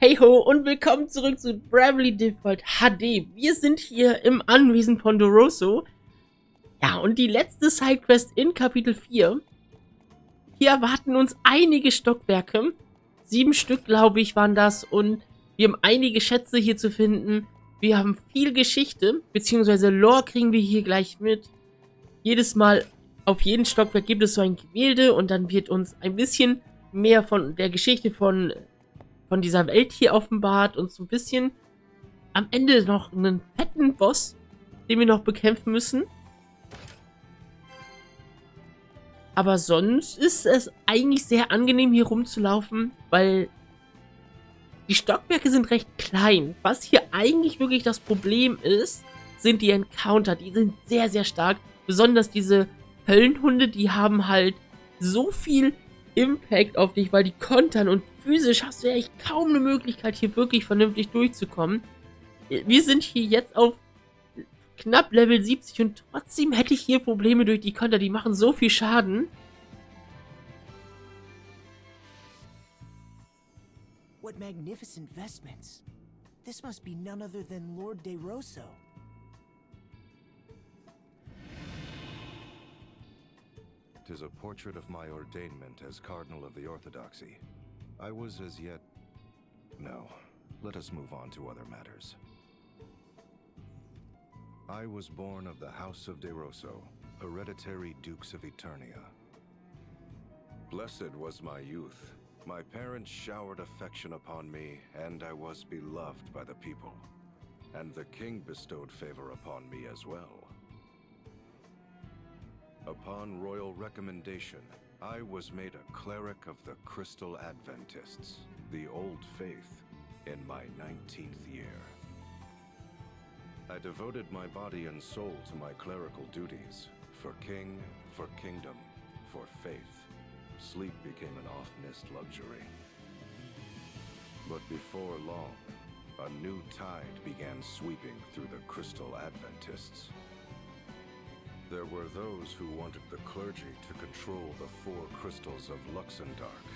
Hey ho und willkommen zurück zu Bravely Default HD. Wir sind hier im Anwesen von Doroso. Ja, und die letzte Sidequest in Kapitel 4. Hier erwarten uns einige Stockwerke. 7 Stück, glaube ich, waren das. Und wir haben einige Schätze hier zu finden. Wir haben viel Geschichte, beziehungsweise Lore kriegen wir hier gleich mit. Jedes Mal auf jedem Stockwerk gibt es so ein Gemälde und dann wird uns ein bisschen mehr von der Geschichte von dieser Welt hier offenbart und so ein bisschen am Ende noch einen fetten Boss, den wir noch bekämpfen müssen. Aber sonst ist es eigentlich sehr angenehm, hier rumzulaufen, weil die Stockwerke sind recht klein. Was hier eigentlich wirklich das Problem ist, sind die Encounter. Die sind sehr, sehr stark. Besonders diese Höllenhunde, die haben halt so viel Impact auf dich, weil die kontern und physisch hast du ja echt kaum eine Möglichkeit, hier wirklich vernünftig durchzukommen. Wir sind hier jetzt auf knapp Level 70 und trotzdem hätte ich hier Probleme durch die Konter. Die machen so viel Schaden. What magnificent vestments. This must be none other than Lord De Rosso. "'Tis a portrait of my ordainment as Cardinal of the Orthodoxy. I was as yet... No, let us move on to other matters. I was born of the House of De Rosso, hereditary Dukes of Eternia. Blessed was my youth. My parents showered affection upon me, and I was beloved by the people. And the king bestowed favor upon me as well. Upon royal recommendation, I was made a cleric of the Crystal Adventists, the Old Faith, in my 19th year. I devoted my body and soul to my clerical duties, for king, for kingdom, for faith. Sleep became an oft-missed luxury. But before long, a new tide began sweeping through the Crystal Adventists. There were those who wanted the clergy to control the 4 crystals of Luxemdark,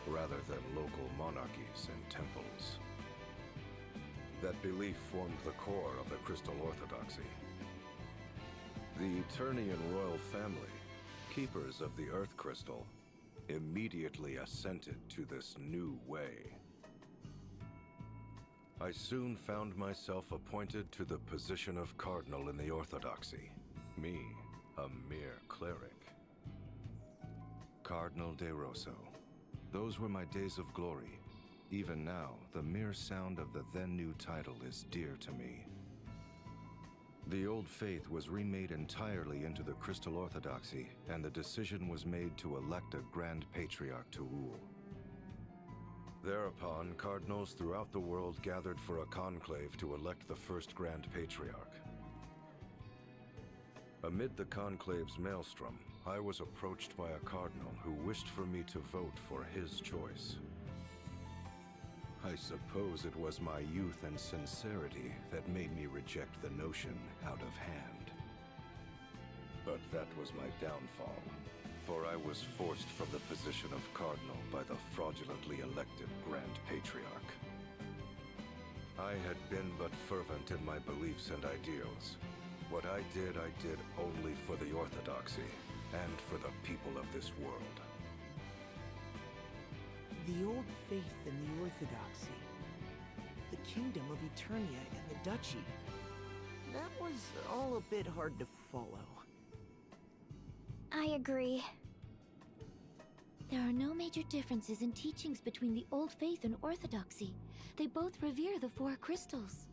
rather than local monarchies and temples. That belief formed the core of the Crystal Orthodoxy. The Eternian royal family, keepers of the Earth Crystal, immediately assented to this new way. I soon found myself appointed to the position of Cardinal in the Orthodoxy. Me, a mere cleric. Cardinal De Rosso. Those were my days of glory. Even now, the mere sound of the then new title is dear to me. The old faith was remade entirely into the Crystal Orthodoxy, and the decision was made to elect a Grand Patriarch to rule. Thereupon, cardinals throughout the world gathered for a conclave to elect the first Grand Patriarch. Amid the conclave's maelstrom, I was approached by a cardinal who wished for me to vote for his choice. I suppose it was my youth and sincerity that made me reject the notion out of hand. But that was my downfall, for I was forced from the position of cardinal by the fraudulently elected Grand Patriarch. I had been but fervent in my beliefs and ideals. What I did only for the Orthodoxy, and for the people of this world. The old faith and the orthodoxy. The kingdom of Eternia and the duchy. That was all a bit hard to follow. I agree. There are no major differences in teachings between the Old Faith and Orthodoxy. They both revere the 4 crystals.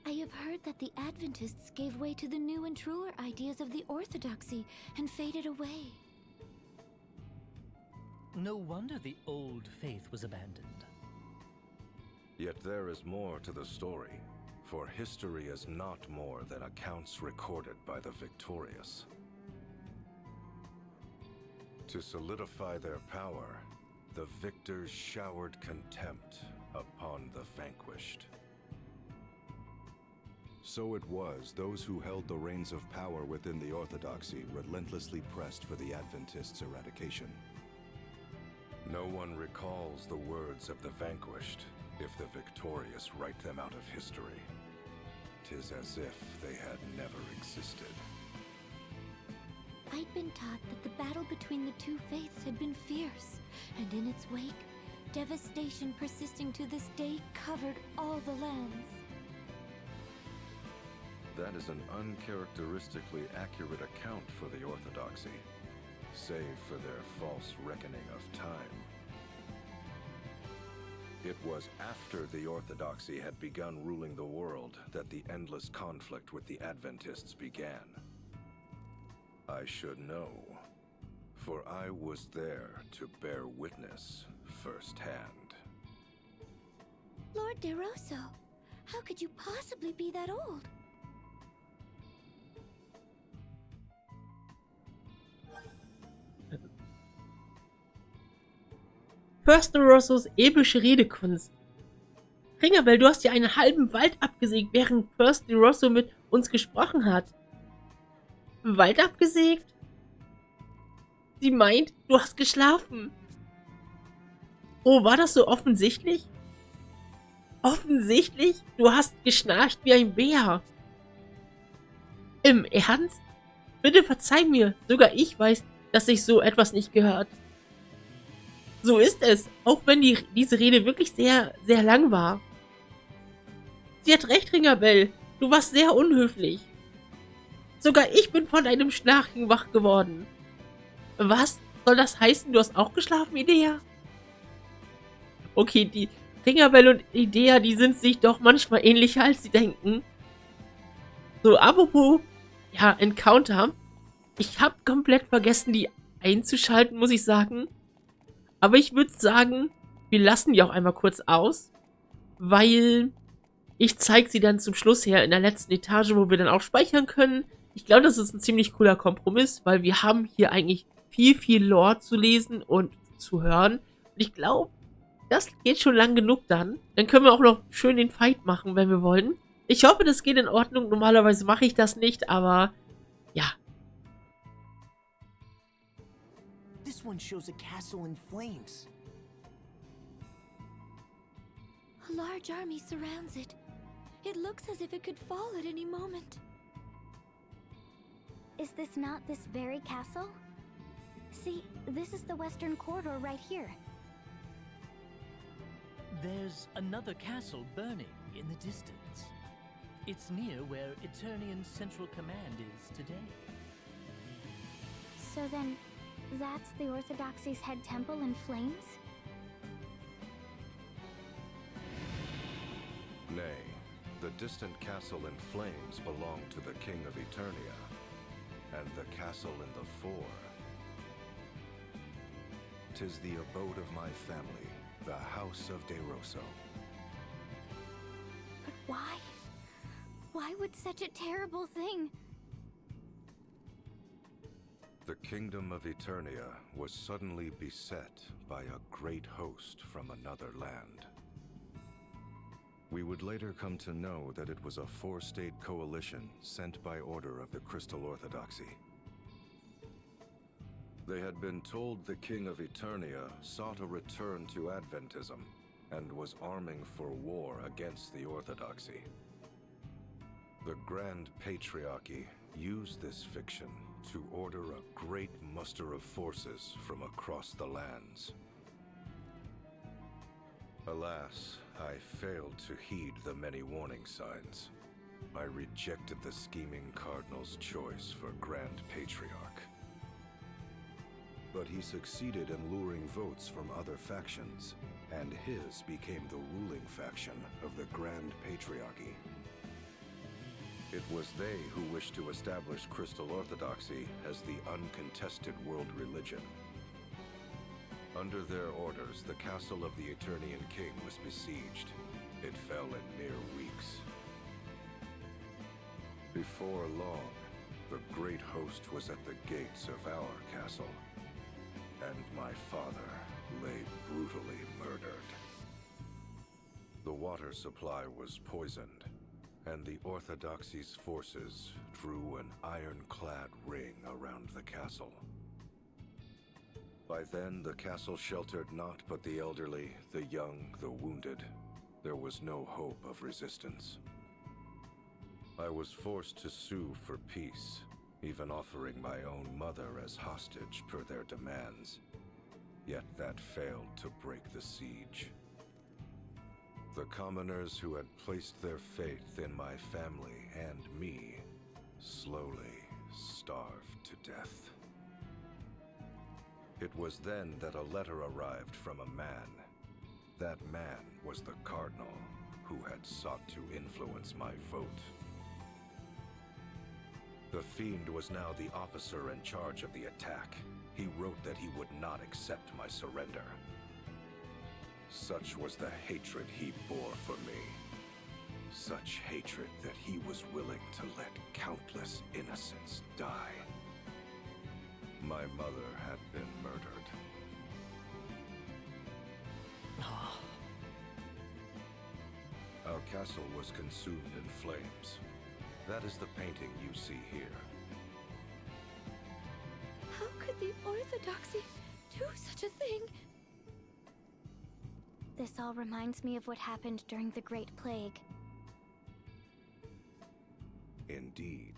I have heard that the Adventists gave way to the new and truer ideas of the Orthodoxy and faded away. No wonder the Old Faith was abandoned. Yet there is more to the story, for history is not more than accounts recorded by the victorious. To solidify their power, the victors showered contempt upon the vanquished. So it was those who held the reins of power within the Orthodoxy relentlessly pressed for the Adventists' eradication. No one recalls the words of the vanquished if the victorious write them out of history. 'Tis as if they had never existed. I'd been taught that the battle between the two faiths had been fierce, and in its wake, devastation persisting to this day covered all the lands. That is an uncharacteristically accurate account for the Orthodoxy, save for their false reckoning of time. It was after the Orthodoxy had begun ruling the world that the endless conflict with the Adventists began. I should know, for I was there to bear witness firsthand. Lord DeRosso, how could you possibly be that old? Fürst Rossos epische Redekunst. Ringabel, du hast ja einen halben Wald abgesägt, während Fürst Rosso mit uns gesprochen hat. Wald abgesägt? Sie meint, du hast geschlafen. Oh, war das so offensichtlich? Offensichtlich? Du hast geschnarcht wie ein Bär. Im Ernst? Bitte verzeih mir, sogar ich weiß, dass sich so etwas nicht gehört. So ist es, auch wenn diese Rede wirklich sehr, sehr lang war. Sie hat recht, Ringabel. Du warst sehr unhöflich. Sogar ich bin von einem Schnarchen wach geworden. Was? Soll das heißen, du hast auch geschlafen, Edea? Okay, die Ringabel und Edea, die sind sich doch manchmal ähnlicher, als sie denken. So, apropos, ja, Encounter. Ich habe komplett vergessen, die einzuschalten, muss ich sagen. Aber ich würde sagen, wir lassen die auch einmal kurz aus, weil ich zeige sie dann zum Schluss her in der letzten Etage, wo wir dann auch speichern können. Ich glaube, das ist ein ziemlich cooler Kompromiss, weil wir haben hier eigentlich viel Lore zu lesen und zu hören. Und ich glaube, das geht schon lang genug dann. Dann können wir auch noch schön den Fight machen, wenn wir wollen. Ich hoffe, das geht in Ordnung. Normalerweise mache ich das nicht, aber ja. This one shows a castle in flames. A large army surrounds it. It looks as if it could fall at any moment. Is this not this very castle? See, this is the western corridor right here. There's another castle burning in the distance. It's near where Eternian's central command is today. So then, that's the Orthodoxy's head temple in flames? Nay, the distant castle in flames belonged to the King of Eternia, and the castle in the Four. 'Tis the abode of my family, the House of DeRosso. But why? Why would such a terrible thing? The kingdom of Eternia was suddenly beset by a great host from another land. We would later come to know that it was a four-state coalition sent by order of the Crystal Orthodoxy. They had been told the King of Eternia sought a return to Adventism and was arming for war against the Orthodoxy. The Grand Patriarchy used this fiction to order a great muster of forces from across the lands. Alas, I failed to heed the many warning signs. I rejected the scheming Cardinal's choice for Grand Patriarch. But he succeeded in luring votes from other factions, and his became the ruling faction of the Grand Patriarchy. It was they who wished to establish Crystal Orthodoxy as the uncontested world religion. Under their orders, the castle of the Eternian King was besieged. It fell in mere weeks. Before long, the great host was at the gates of our castle, and my father lay brutally murdered. The water supply was poisoned, and the Orthodoxy's forces drew an ironclad ring around the castle. By then, the castle sheltered naught but the elderly, the young, the wounded. There was no hope of resistance. I was forced to sue for peace, even offering my own mother as hostage per their demands. Yet that failed to break the siege. The commoners who had placed their faith in my family and me slowly starved to death. It was then that a letter arrived from a man. That man was the cardinal who had sought to influence my vote. The fiend was now the officer in charge of the attack. He wrote that he would not accept my surrender. Such was the hatred he bore for me. Such hatred that he was willing to let countless innocents die. My mother had been murdered. Our castle was consumed in flames. That is the painting you see here. How could the Orthodoxy do such a thing? This all reminds me of what happened during the Great Plague. Indeed.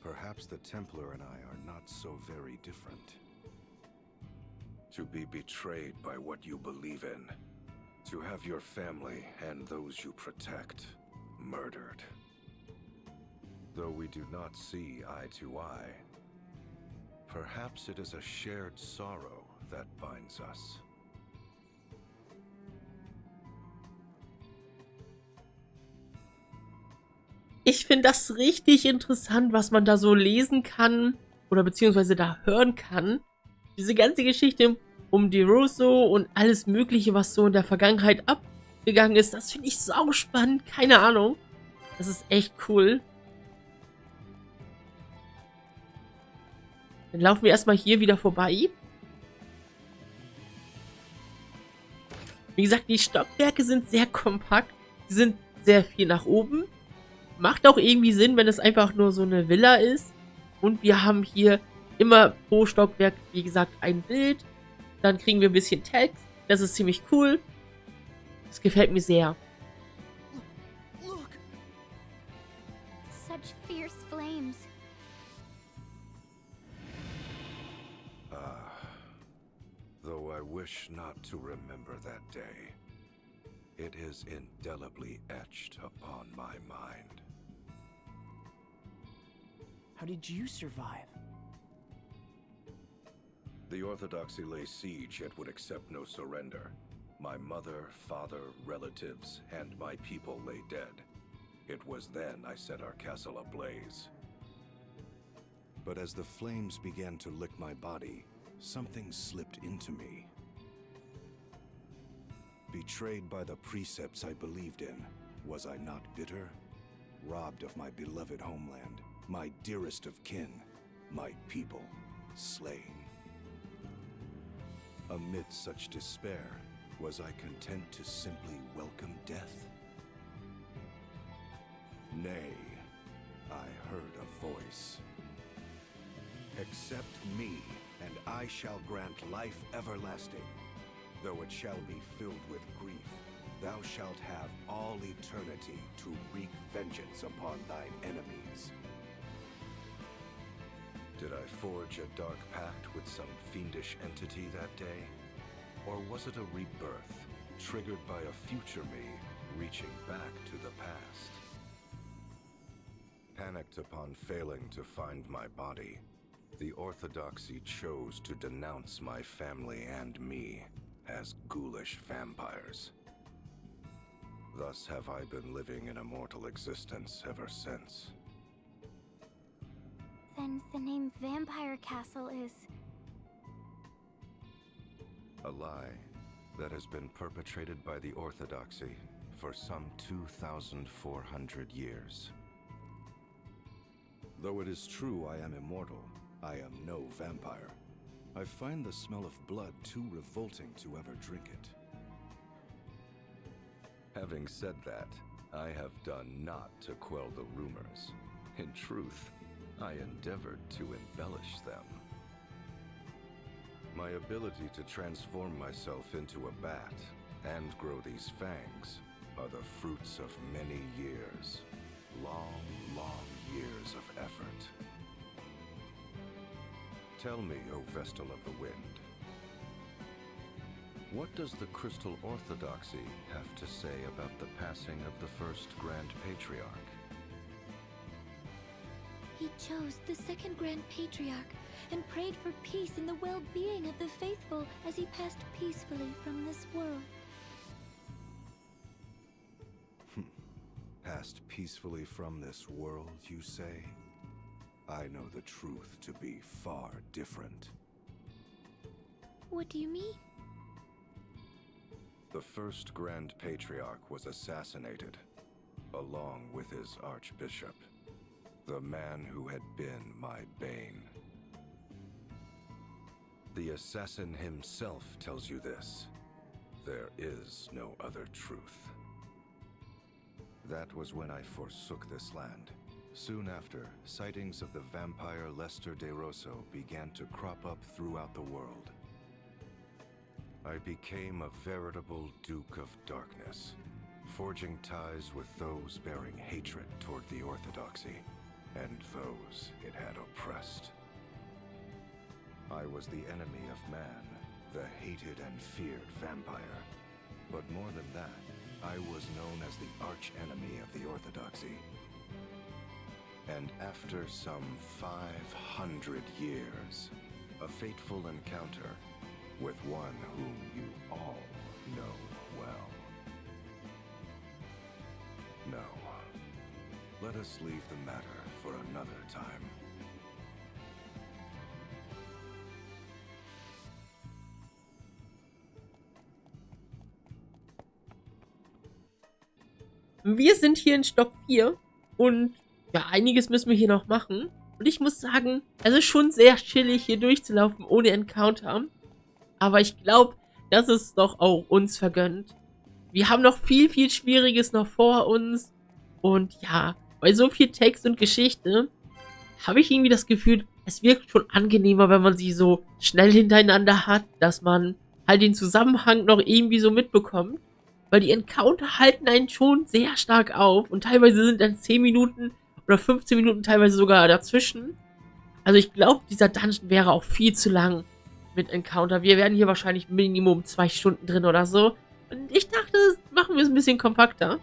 Perhaps the Templar and I are not so very different. To be betrayed by what you believe in. To have your family and those you protect murdered. Though we do not see eye to eye, perhaps it is a shared sorrow that binds us. Ich finde das richtig interessant, was man da so lesen kann oder beziehungsweise da hören kann. Diese ganze Geschichte um DeRosso und alles Mögliche, was so in der Vergangenheit abgegangen ist, das finde ich sau spannend. Keine Ahnung. Das ist echt cool. Dann laufen wir erstmal hier wieder vorbei. Wie gesagt, die Stockwerke sind sehr kompakt. Die sind sehr viel nach oben. Macht auch irgendwie Sinn, wenn es einfach nur so eine Villa ist. Und wir haben hier immer pro Stockwerk, wie gesagt, ein Bild. Dann kriegen wir ein bisschen Text. Das ist ziemlich cool. Das gefällt mir sehr. Look! Such fierce flames. Though I wish not to remember that day, it is indelibly etched upon my mind. How did you survive? The Orthodoxy lay siege yet would accept no surrender. My mother, father, relatives, and my people lay dead. It was then I set our castle ablaze. But as the flames began to lick my body, something slipped into me. Betrayed by the precepts I believed in, was I not bitter? Robbed of my beloved homeland, my dearest of kin, my people, slain. Amid such despair, was I content to simply welcome death? Nay, I heard a voice. Accept me, and I shall grant life everlasting. Though it shall be filled with grief, thou shalt have all eternity to wreak vengeance upon thine enemies. Did I forge a dark pact with some fiendish entity that day? Or was it a rebirth, triggered by a future me, reaching back to the past? Panicked upon failing to find my body, the Orthodoxy chose to denounce my family and me as ghoulish vampires. Thus have I been living in a mortal existence ever since. Then the name Vampire Castle is... A lie that has been perpetrated by the Orthodoxy for some 2,400 years. Though it is true I am immortal, I am no vampire. I find the smell of blood too revolting to ever drink it. Having said that, I have done naught to quell the rumors. In truth, I endeavored to embellish them. My ability to transform myself into a bat and grow these fangs are the fruits of many years. Long, long years of effort. Tell me, O Vestal of the Wind, what does the Crystal Orthodoxy have to say about the passing of the first Grand Patriarch? He chose the second Grand Patriarch and prayed for peace and the well-being of the faithful as he passed peacefully from this world. Passed peacefully from this world, you say? I know the truth to be far different. What do you mean? The first Grand Patriarch was assassinated, along with his Archbishop, the man who had been my bane. The assassin himself tells you this. There is no other truth. That was when I forsook this land. Soon after, sightings of the vampire Lester de Rosso began to crop up throughout the world. I became a veritable Duke of Darkness, forging ties with those bearing hatred toward the Orthodoxy, and those it had oppressed. I was the enemy of man, the hated and feared vampire. But more than that, I was known as the arch-enemy of the Orthodoxy. And after some 500 years, a fateful encounter with one whom you all know well. No, let us leave the matter for another time. Wir sind hier in Stock 4 und ja, einiges müssen wir hier noch machen. Und ich muss sagen, es ist schon sehr chillig, hier durchzulaufen ohne Encounter. Aber ich glaube, das ist doch auch uns vergönnt. Wir haben noch viel, viel Schwieriges noch vor uns. Und ja, bei so viel Text und Geschichte habe ich irgendwie das Gefühl, es wirkt schon angenehmer, wenn man sie so schnell hintereinander hat, dass man halt den Zusammenhang noch irgendwie so mitbekommt. Weil die Encounter halten einen schon sehr stark auf und teilweise sind dann 10 Minuten oder 15 Minuten teilweise sogar dazwischen. Also ich glaube, dieser Dungeon wäre auch viel zu lang mit Encounter. Wir werden hier wahrscheinlich Minimum 2 Stunden drin oder so. Und ich dachte, das machen wir es ein bisschen kompakter.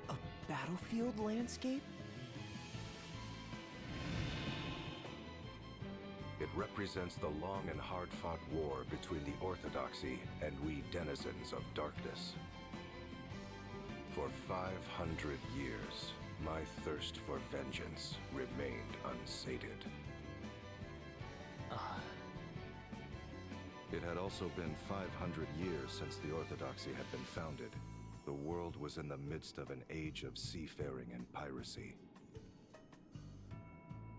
A battlefield landscape? It represents the long and hard-fought war between the Orthodoxy and we denizens of darkness. For 500 years, my thirst for vengeance remained unsated. It had also been 500 years since the Orthodoxy had been founded. The world was in the midst of an age of seafaring and piracy.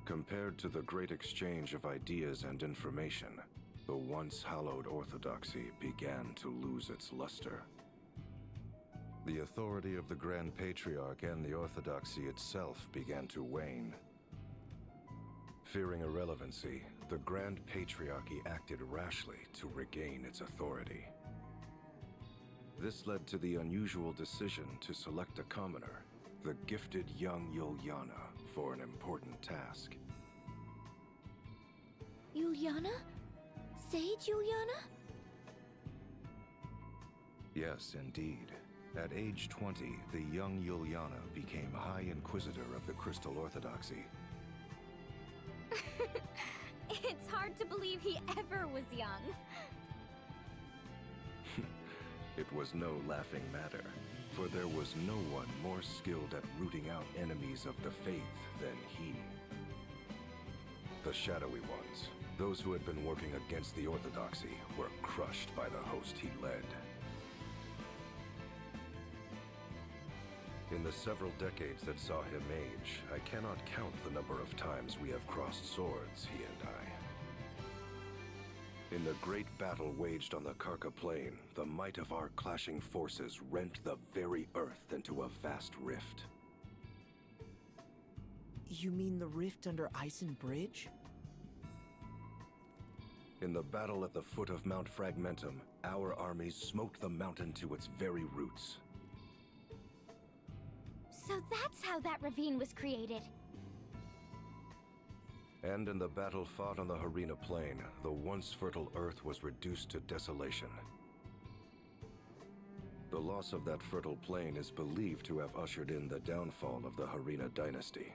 Compared to the great exchange of ideas and information, the once hallowed Orthodoxy began to lose its luster. The authority of the Grand Patriarch and the Orthodoxy itself began to wane. Fearing irrelevancy, the Grand Patriarchy acted rashly to regain its authority. This led to the unusual decision to select a commoner, the gifted young Juliana, for an important task. Juliana? Sage Juliana? Yes, indeed. At age 20, the young Juliana became High Inquisitor of the Crystal Orthodoxy. It's hard to believe he ever was young. It was no laughing matter, for there was no one more skilled at rooting out enemies of the faith than he. The shadowy ones, those who had been working against the Orthodoxy, were crushed by the host he led. In the several decades that saw him age, I cannot count the number of times we have crossed swords, he and I. In the great battle waged on the Karka Plain, the might of our clashing forces rent the very earth into a vast rift. You mean the rift under Ison Bridge? In the battle at the foot of Mount Fragmentum, our armies smoked the mountain to its very roots. So that's how that ravine was created. And in the battle fought on the Harina Plain, the once fertile earth was reduced to desolation. The loss of that fertile plain is believed to have ushered in the downfall of the Harina dynasty.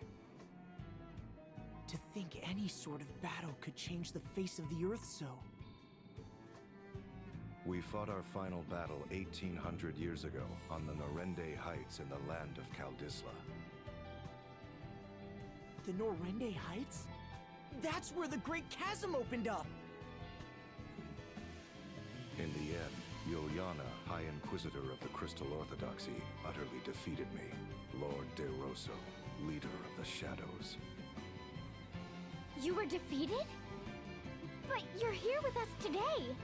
To think any sort of battle could change the face of the earth so. We fought our final battle 1800 years ago on the Norende Heights in the land of Kaldisla. The Norende Heights? That's where the Great Chasm opened up! In the end, Juliana, High Inquisitor of the Crystal Orthodoxy, utterly defeated me, Lord De Rosso, leader of the Shadows. You were defeated? But you're here with us today!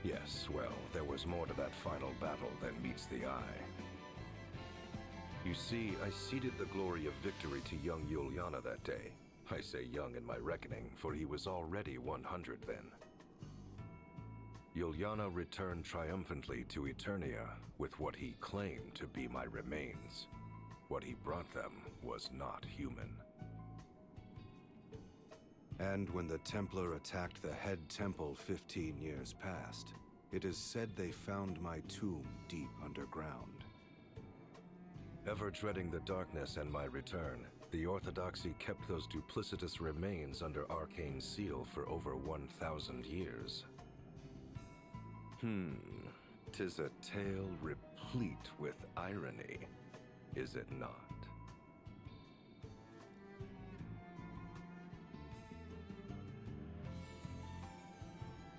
Yes, well, there was more to that final battle than meets the eye. You see, I ceded the glory of victory to young Juliana that day. I say young in my reckoning, for he was already 100 then. Juliana returned triumphantly to Eternia with what he claimed to be my remains. What he brought them was not human. And when the Templar attacked the head temple 15 years past, it is said they found my tomb deep underground. Ever dreading the darkness and my return, the Orthodoxy kept those duplicitous remains under arcane seal for over 1,000 years. 'Tis a tale replete with irony, is it not?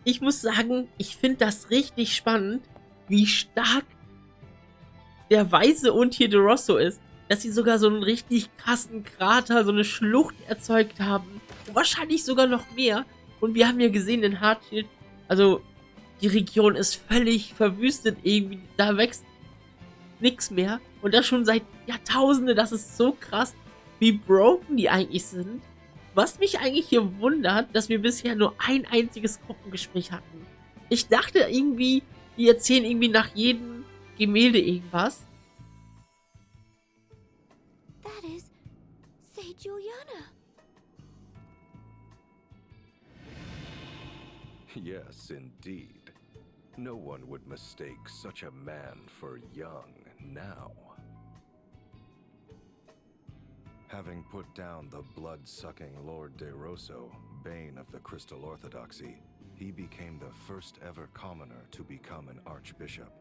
Ich muss sagen, ich finde das richtig spannend, wie stark der Weise und hier De Rosso ist. Dass sie sogar so einen richtig krassen Krater, so eine Schlucht erzeugt haben. Wahrscheinlich sogar noch mehr. Und wir haben ja gesehen in Hardshield, also die Region ist völlig verwüstet irgendwie. Da wächst nichts mehr. Und das schon seit Jahrtausenden. Das ist so krass, wie broken die eigentlich sind. Was mich eigentlich hier wundert, dass wir bisher nur ein einziges Gruppengespräch hatten. Ich dachte irgendwie, die erzählen irgendwie nach jedem Gemälde irgendwas. That is Sage Juliana. Yes, indeed. No one would mistake such a man for young now. Having put down the blood-sucking Lord De Rosso, bane of the Crystal Orthodoxy, he became the first ever commoner to become an archbishop.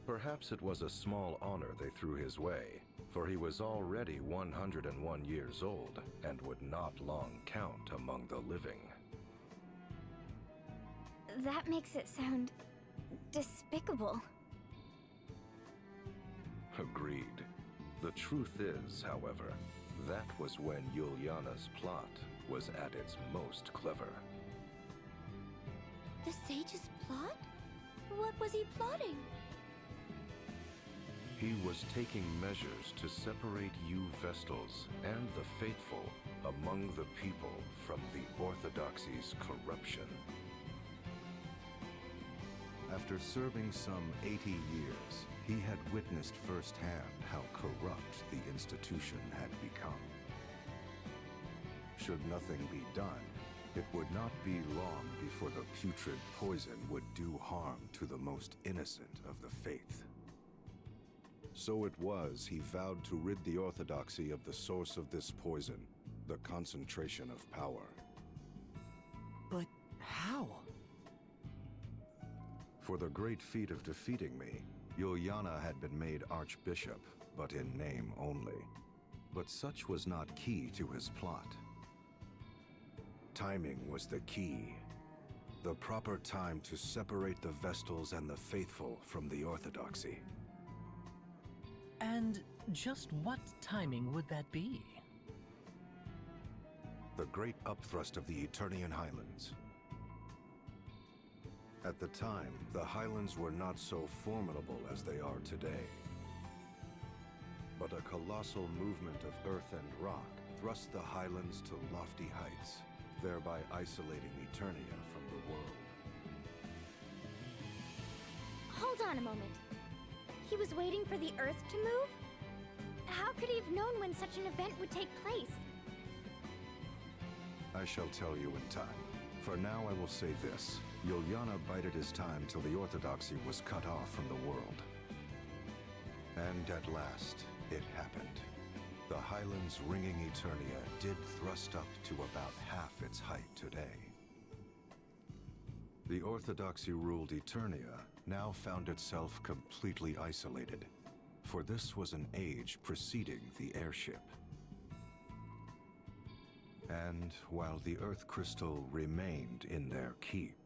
Perhaps it was a small honor they threw his way, for he was already 101 years old and would not long count among the living. That makes it sound despicable. Agreed. The truth is, however, that was when Juliana's plot was at its most clever. The Sage's plot? What was he plotting? He was taking measures to separate you Vestals and the faithful among the people from the Orthodoxy's corruption. After serving some 80 years, he had witnessed firsthand how corrupt the institution had become. Should nothing be done, it would not be long before the putrid poison would do harm to the most innocent of the faith. So it was he vowed to rid the Orthodoxy of the source of this poison, the concentration of power. But how? For the great feat of defeating me, Juliana had been made archbishop, but in name only. But such was not key to his plot. Timing was the key. The proper time to separate the Vestals and the faithful from the Orthodoxy. And just what timing would that be? The great upthrust of the Eternian Highlands. At the time, the Highlands were not so formidable as they are today. But a colossal movement of earth and rock thrust the Highlands to lofty heights, thereby isolating Eternia from the world. Hold on a moment. He was waiting for the Earth to move? How could he have known when such an event would take place? I shall tell you in time. For now, I will say this. Yuliana bided his time till the orthodoxy was cut off from the world. And at last, it happened. The Highlands ringing Eternia did thrust up to about half its height today. The orthodoxy-ruled Eternia now found itself completely isolated, for this was an age preceding the airship. And while the Earth Crystal remained in their keep,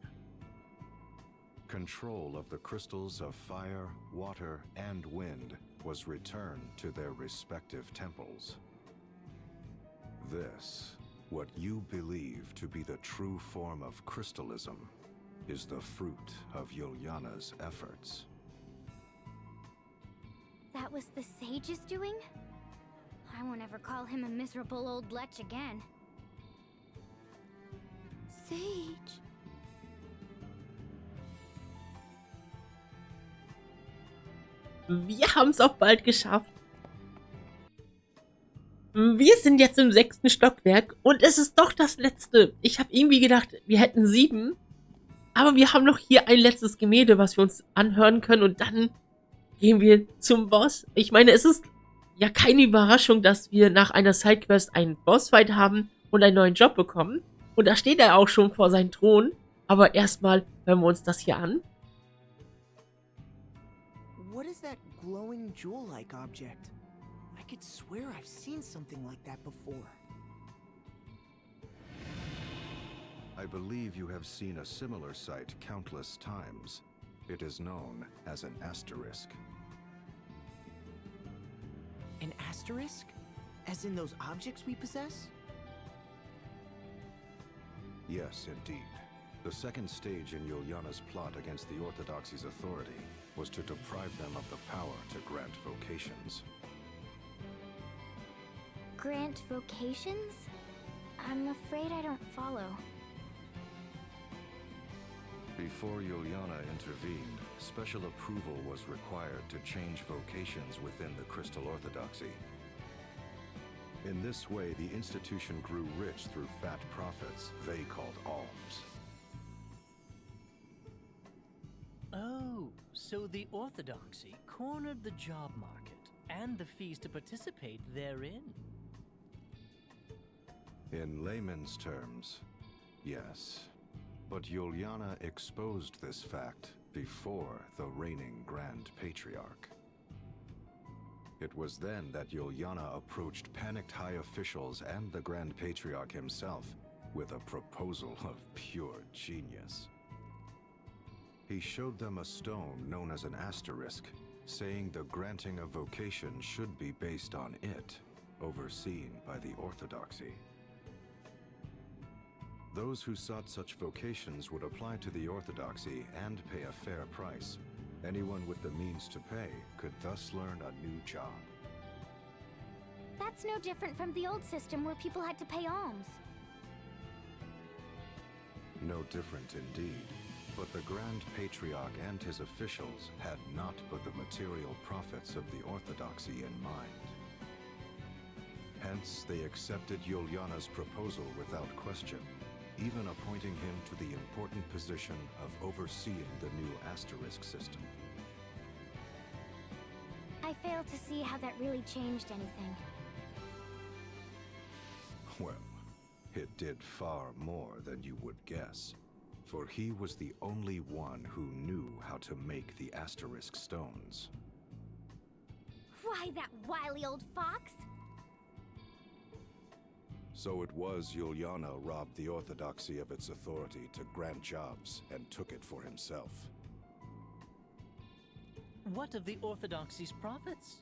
control of the crystals of fire, water, and wind was returned to their respective temples. This, what you believe to be the true form of crystalism, is the fruit of Yuliana's efforts. That was the sage's doing? I won't ever call him a miserable old lech again. Sage. Wir haben es auch bald geschafft. Wir sind jetzt im 6. Stockwerk und es ist doch das letzte. Ich habe irgendwie gedacht, wir hätten 7. Aber wir haben noch hier ein letztes Gemälde, was wir uns anhören können. Und dann gehen wir zum Boss. Ich meine, es ist ja keine Überraschung, dass wir nach einer Sidequest einen Bossfight haben und einen neuen Job bekommen. Und da steht er auch schon vor seinem Thron. Aber erstmal hören wir uns das hier an. What is that glowing jewel-like object? I could swear I've seen something like that before. I believe you have seen a similar sight countless times. It is known as an asterisk. An asterisk? As in those objects we possess? Yes, indeed. The second stage in Yuliana's plot against the Orthodoxy's authority was to deprive them of the power to grant vocations. Grant vocations? I'm afraid I don't follow. Before Yuliana intervened, special approval was required to change vocations within the Crystal Orthodoxy. In this way, the institution grew rich through fat profits they called alms. Oh, so the Orthodoxy cornered the job market and the fees to participate therein. In layman's terms, yes. But Yuliana exposed this fact before the reigning Grand Patriarch. It was then that Yuliana approached panicked high officials and the Grand Patriarch himself with a proposal of pure genius. He showed them a stone known as an asterisk, saying the granting of vocation should be based on it, overseen by the Orthodoxy. Those who sought such vocations would apply to the Orthodoxy and pay a fair price. Anyone with the means to pay could thus learn a new job. That's no different from the old system where people had to pay alms. No different indeed. But the Grand Patriarch and his officials had not but the material profits of the Orthodoxy in mind. Hence, they accepted Yuliana's proposal without question, even appointing him to the important position of overseeing the new asterisk system. I fail to see how that really changed anything. Well, it did far more than you would guess, for he was the only one who knew how to make the asterisk stones. Why, that wily old fox? So it was Yuliana robbed the Orthodoxy of its authority to grant jobs and took it for himself. What of the Orthodoxy's profits?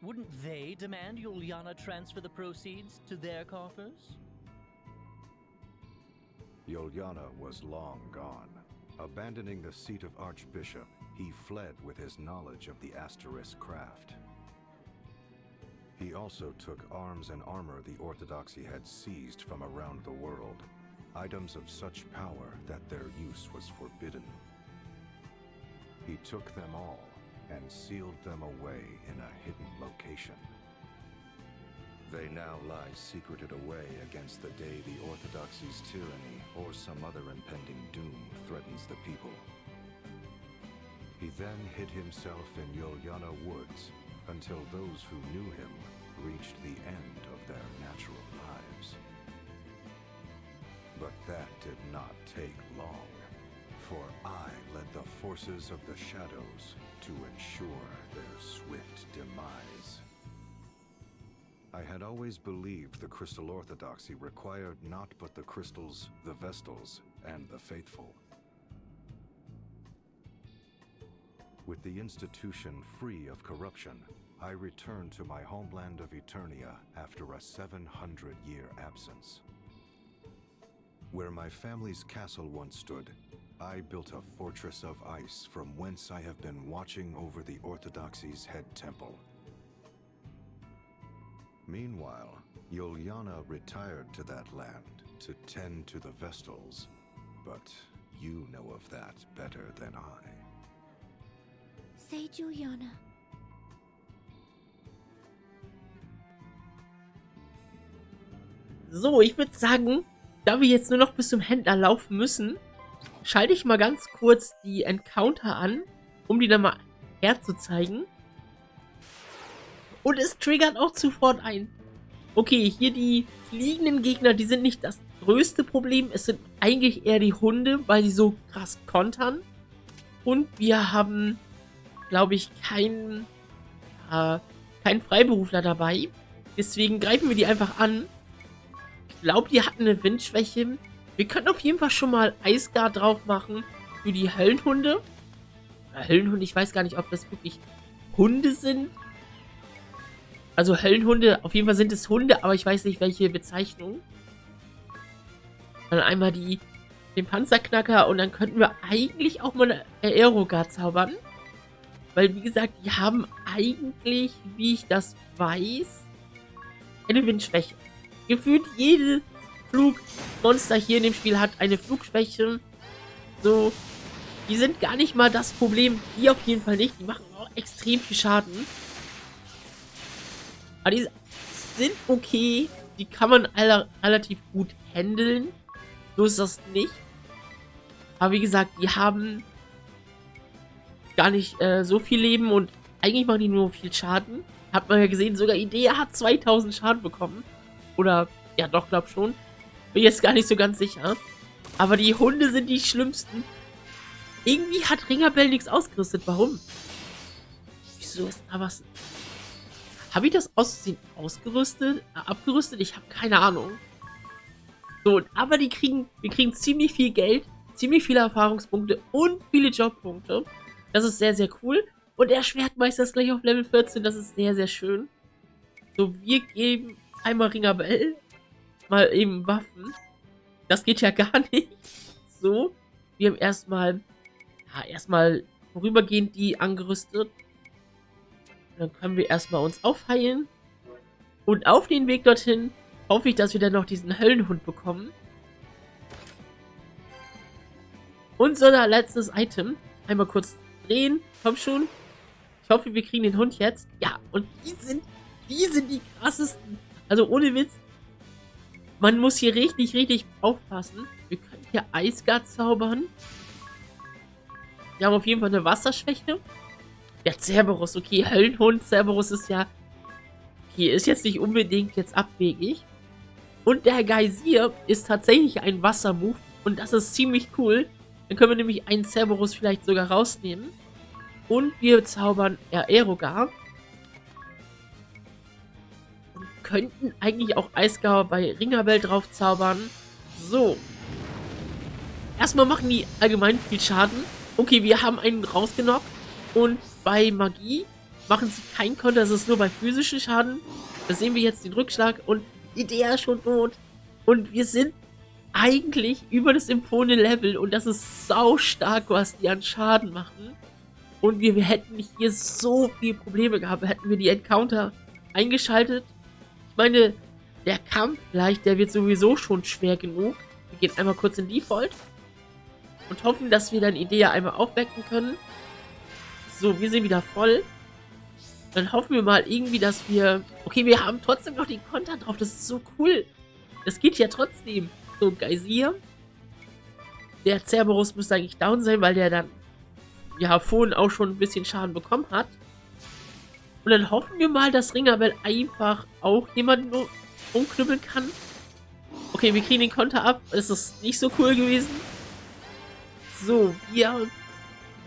Wouldn't they demand Yuliana transfer the proceeds to their coffers? Yuliana was long gone. Abandoning the seat of Archbishop, he fled with his knowledge of the asterisk craft. He also took arms and armor the Orthodoxy had seized from around the world, items of such power that their use was forbidden. He took them all and sealed them away in a hidden location. They now lie secreted away against the day the Orthodoxy's tyranny or some other impending doom threatens the people. He then hid himself in Yuliana Woods until those who knew him reached the end of their natural lives. But that did not take long, for I led the forces of the shadows to ensure their swift demise. I had always believed the Crystal Orthodoxy required not but the crystals, the Vestals, and the faithful. With the institution free of corruption, I returned to my homeland of Eternia after a 700-year absence. Where my family's castle once stood, I built a fortress of ice from whence I have been watching over the Orthodoxy's head temple. Meanwhile, Yuliana retired to that land to tend to the Vestals, but you know of that better than I. Say Juliana. So, ich würde sagen, da wir jetzt nur noch bis zum Händler laufen müssen, schalte ich mal ganz kurz die Encounter an, um die dann mal herzuzeigen. Und es triggert auch sofort ein. Okay, hier die fliegenden Gegner, die sind nicht das größte Problem. Es sind eigentlich eher die Hunde, weil sie so krass kontern. Und wir haben, glaube ich, keinen Freiberufler dabei. Deswegen greifen wir die einfach an. Ich glaube, die hatten eine Windschwäche. Wir können auf jeden Fall schon mal Eisgard drauf machen für die Höllenhunde. Höllenhunde, ich weiß gar nicht, ob das wirklich Hunde sind. Also Höllenhunde, auf jeden Fall sind es Hunde, aber ich weiß nicht, welche Bezeichnung. Dann einmal den Panzerknacker und dann könnten wir eigentlich auch mal eine Aerogard zaubern. Weil, wie gesagt, die haben eigentlich, wie ich das weiß, eine Windschwäche. Gefühlt jede Flugmonster hier in dem Spiel hat eine Flugschwäche. So, die sind gar nicht mal das Problem. Die auf jeden Fall nicht. Die machen auch extrem viel Schaden. Aber die sind okay. Die kann man relativ gut handeln. So ist das nicht. Aber wie gesagt, die haben gar nicht so viel Leben und eigentlich machen die nur viel Schaden. Hat man ja gesehen, sogar Edea hat 2000 Schaden bekommen. Oder, ja doch, glaub schon. Bin jetzt gar nicht so ganz sicher. Aber die Hunde sind die schlimmsten. Irgendwie hat Ringabel nichts ausgerüstet. Warum? Wieso ist da was? Habe ich das aussehen abgerüstet? Ich habe keine Ahnung. So, aber wir kriegen ziemlich viel Geld, ziemlich viele Erfahrungspunkte und viele Jobpunkte. Das ist sehr, sehr cool. Und der Schwertmeister ist gleich auf Level 14. Das ist sehr, sehr schön. So, wir geben einmal Ringabel mal eben Waffen. Das geht ja gar nicht. So, wir haben erstmal vorübergehend die angerüstet. Dann können wir erstmal uns aufheilen. Und auf den Weg dorthin hoffe ich, dass wir dann noch diesen Höllenhund bekommen. Unser letztes Item. Einmal kurz drehen. Komm schon. Ich hoffe, wir kriegen den Hund jetzt. Ja, und die sind die krassesten. Also ohne Witz. Man muss hier richtig, richtig aufpassen. Wir können hier Eisgard zaubern. Wir haben auf jeden Fall eine Wasserschwäche. Ja, Cerberus, okay, Höllenhund. Cerberus ist ja... Okay, ist jetzt nicht unbedingt jetzt abwegig. Und der Geysir ist tatsächlich ein Wassermove. Und das ist ziemlich cool. Dann können wir nämlich einen Cerberus vielleicht sogar rausnehmen. Und wir zaubern Aerogard. Und könnten eigentlich auch Eisgard bei Ringabel drauf zaubern. So. Erstmal machen die allgemein viel Schaden. Okay, wir haben einen rausgenockt. Und bei Magie machen sie keinen Konter. Das ist nur bei physischen Schaden. Da sehen wir jetzt den Rückschlag. Und Edea ist schon tot. Und wir sind eigentlich über das empfohlene Level. Und das ist sau stark, was die an Schaden machen. Und wir hätten hier so viele Probleme gehabt. Hätten wir die Encounter eingeschaltet. Ich meine, der Kampf gleich, der wird sowieso schon schwer genug. Wir gehen einmal kurz in Default und hoffen, dass wir dann Edea einmal aufwecken können. So, wir sind wieder voll. Dann hoffen wir mal irgendwie, dass wir... Okay, wir haben trotzdem noch die Konter drauf. Das ist so cool. Das geht ja trotzdem. So, Geysir. Der Cerberus müsste eigentlich down sein, weil der dann... Ja, vorhin auch schon ein bisschen Schaden bekommen hat. Und dann hoffen wir mal, dass Ringabel einfach auch jemanden umknüppeln kann. Okay, wir kriegen den Konter ab. Das ist nicht so cool gewesen. So, wir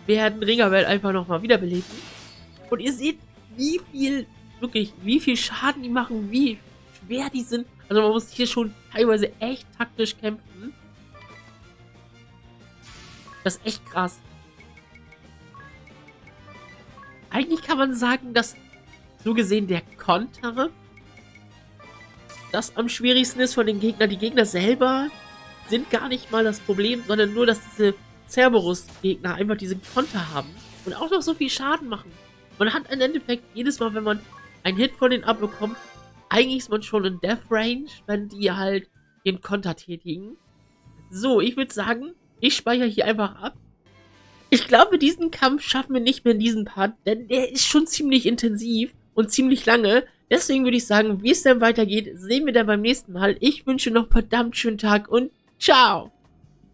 werden Ringabel einfach nochmal wiederbeleben. Und ihr seht, wie viel Schaden die machen, wie schwer die sind. Also man muss hier schon teilweise echt taktisch kämpfen. Das ist echt krass. Eigentlich kann man sagen, dass so gesehen der Konter das am schwierigsten ist von den Gegnern. Die Gegner selber sind gar nicht mal das Problem, sondern nur, dass diese Cerberus-Gegner einfach diesen Konter haben und auch noch so viel Schaden machen. Man hat im Endeffekt jedes Mal, wenn man einen Hit von denen abbekommt, eigentlich ist man schon in Death Range, wenn die halt den Konter tätigen. So, ich würde sagen, ich speichere hier einfach ab. Ich glaube, diesen Kampf schaffen wir nicht mehr in diesem Part, denn der ist schon ziemlich intensiv und ziemlich lange. Deswegen würde ich sagen, wie es dann weitergeht, sehen wir dann beim nächsten Mal. Ich wünsche noch einen verdammt schönen Tag und ciao!